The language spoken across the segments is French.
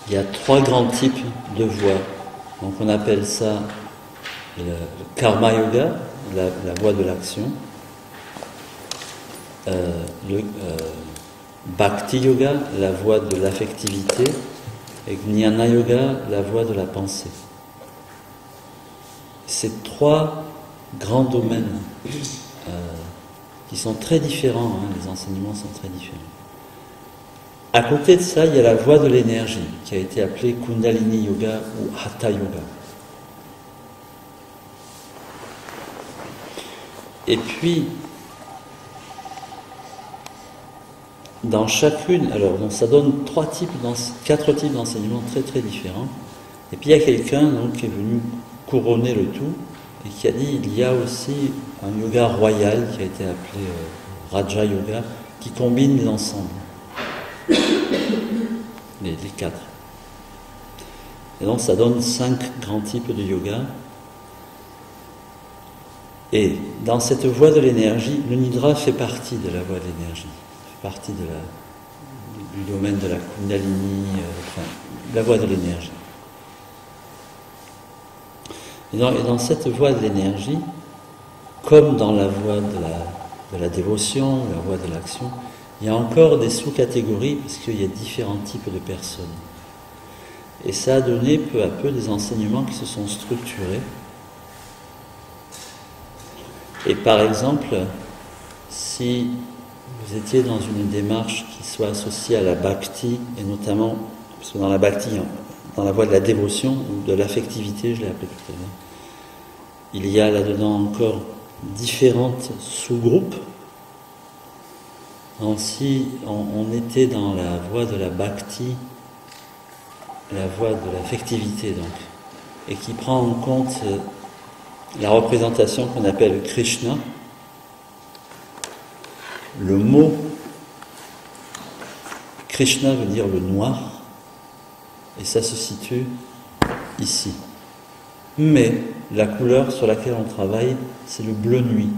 il y a 3 grands types de voies. Donc on appelle ça le karma yoga, la voie de l'action, le bhakti yoga, la voie de l'affectivité, et jnana yoga, la voie de la pensée. Ces 3 grands domaines qui sont très différents, hein, les enseignements sont très différents. À côté de ça, il y a la voie de l'énergie, qui a été appelée Kundalini Yoga ou Hatha Yoga. Et puis, dans chacune, alors donc ça donne 4 types d'enseignements très très différents. Et puis il y a quelqu'un donc qui est venu couronner le tout et qui a dit il y a aussi un yoga royal qui a été appelé Raja Yoga, qui combine l'ensemble. Les 4. Et donc ça donne 5 grands types de yoga. Et dans cette voie de l'énergie, le nidra fait partie de la voie de l'énergie, fait partie du domaine de la kundalini, la voie de l'énergie. Et dans cette voie de l'énergie, comme dans la voie de la dévotion, la voie de l'action, il y a encore des sous-catégories, parce qu'il y a différents types de personnes. Et ça a donné peu à peu des enseignements qui se sont structurés. Et par exemple, si vous étiez dans une démarche qui soit associée à la bhakti, et notamment, parce que dans la bhakti, dans la voie de la dévotion, ou de l'affectivité, je l'ai appelé tout à l'heure, il y a là-dedans encore différentes sous-groupes. Donc si on était dans la voie de la bhakti, la voie de l'affectivité donc, et qui prend en compte la représentation qu'on appelle Krishna, le mot Krishna veut dire le noir, et ça se situe ici. Mais la couleur sur laquelle on travaille, c'est le bleu nuit.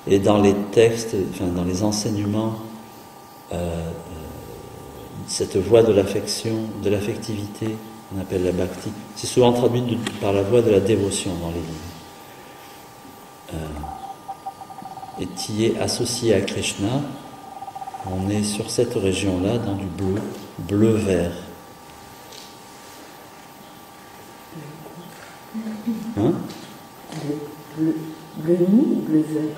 Et dans les textes, dans les enseignements, cette voie de l'affection, de l'affectivité, on appelle la bhakti, c'est souvent traduit par la voie de la dévotion dans les livres. Et qui est associé à Krishna, on est sur cette région-là, dans du bleu-vert. Hein? Bleu nuit ou bleu-vert?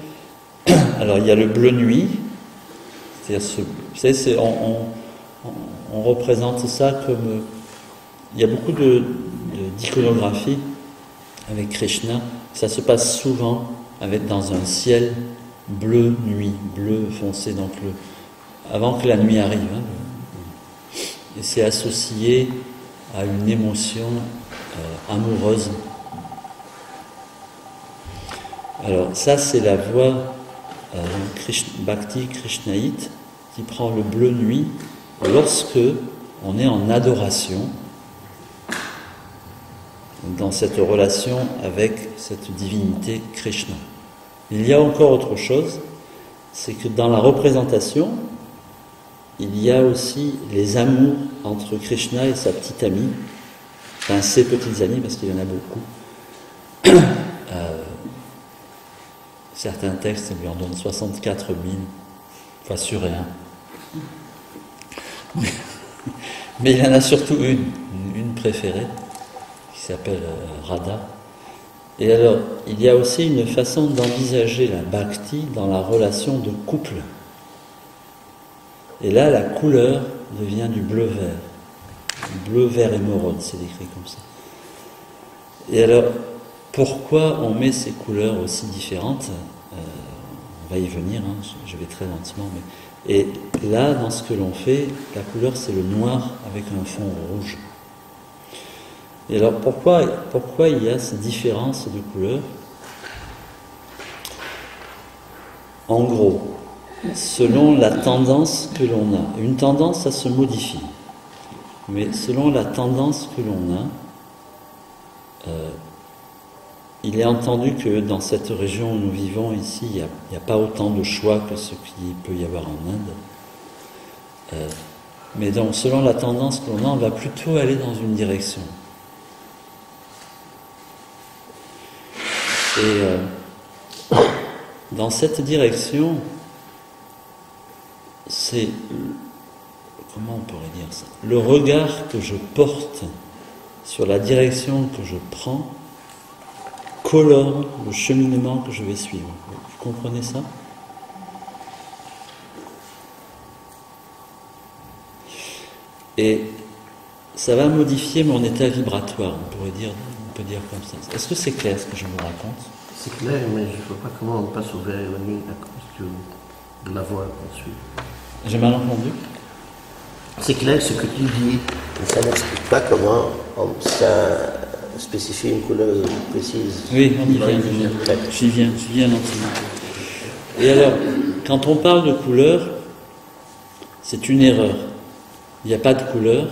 Alors il y a le bleu nuit, c'est-à-dire on représente ça comme... Il y a beaucoup d'iconographie avec Krishna, ça se passe souvent dans un ciel bleu nuit, bleu foncé, donc avant que la nuit arrive. Hein, et c'est associé à une émotion amoureuse. Alors ça c'est la voie Bhakti Krishnaïte qui prend le bleu nuit lorsque on est en adoration dans cette relation avec cette divinité Krishna. Il y a encore autre chose, c'est que dans la représentation, il y a aussi les amours entre Krishna et sa petite amie, enfin ses petites amies parce qu'il y en a beaucoup. Certains textes lui en donnent 64 000, pas sûr et un. Mais il y en a surtout une préférée, qui s'appelle Radha. Et alors, il y a aussi une façon d'envisager la bhakti dans la relation de couple. Et là, la couleur devient du bleu-vert. Du bleu-vert émeraude, c'est décrit comme ça. Et alors, pourquoi on met ces couleurs aussi différentes? On va y venir, hein, je vais très lentement. Et là, dans ce que l'on fait, la couleur c'est le noir avec un fond rouge. Et alors pourquoi il y a ces différences de couleurs? En gros, selon la tendance que l'on a, une tendance ça se modifie, mais selon la tendance que l'on a, il est entendu que dans cette région où nous vivons ici, il n'y a pas autant de choix que ce qu'il peut y avoir en Inde. Mais donc, selon la tendance que l'on a, on va plutôt aller dans une direction. Et dans cette direction, c'est, comment on pourrait dire ça, le regard que je porte sur la direction que je prends colore le cheminement que je vais suivre. Vous comprenez ça? Et ça va modifier mon état vibratoire, on peut dire comme ça. Est-ce que c'est clair ce que je vous raconte? C'est clair, mais je ne vois pas comment on passe au vert éloigné à cause de la voie qu'on suit. J'ai mal entendu? C'est clair ce que tu dis, mais ça n'explique pas comment ça spécifie une couleur précise. Oui, on y vient. J'y viens lentement. Et alors, quand on parle de couleur, c'est une erreur. Il n'y a pas de couleur.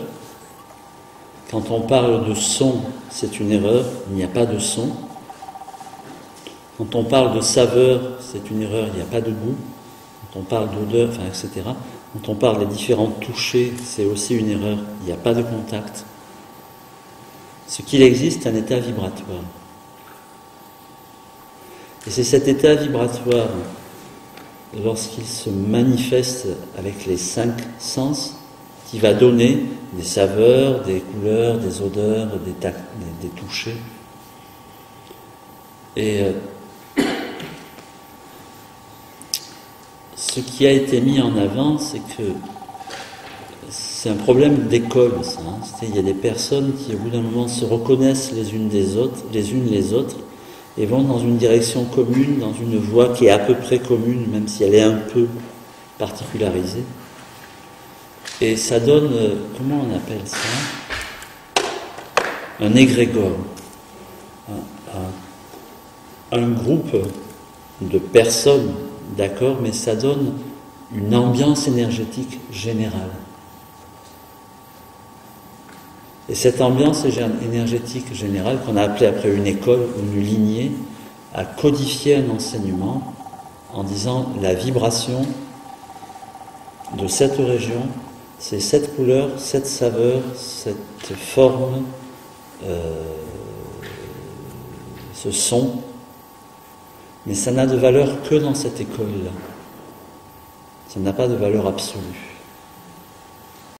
Quand on parle de son, c'est une erreur. Il n'y a pas de son. Quand on parle de saveur, c'est une erreur. Il n'y a pas de goût. Quand on parle d'odeur, enfin, etc. Quand on parle des différents touchés, c'est aussi une erreur. Il n'y a pas de contact. Ce qu'il existe, c'est un état vibratoire. Et c'est cet état vibratoire, lorsqu'il se manifeste avec les 5 sens, qui va donner des saveurs, des couleurs, des odeurs, des touchés. Et ce qui a été mis en avant, c'est que c'est un problème d'école, ça. Il y a des personnes qui, au bout d'un moment, se reconnaissent les unes les autres, et vont dans une direction commune, dans une voie qui est à peu près commune, même si elle est un peu particularisée. Et ça donne, comment on appelle ça? Un égrégore. Un groupe de personnes, d'accord, mais ça donne une ambiance énergétique générale. Et cette ambiance énergétique générale, qu'on a appelée après une école ou une lignée, a codifié un enseignement en disant la vibration de cette région, c'est cette couleur, cette saveur, cette forme, ce son, mais ça n'a de valeur que dans cette école-là. Ça n'a pas de valeur absolue.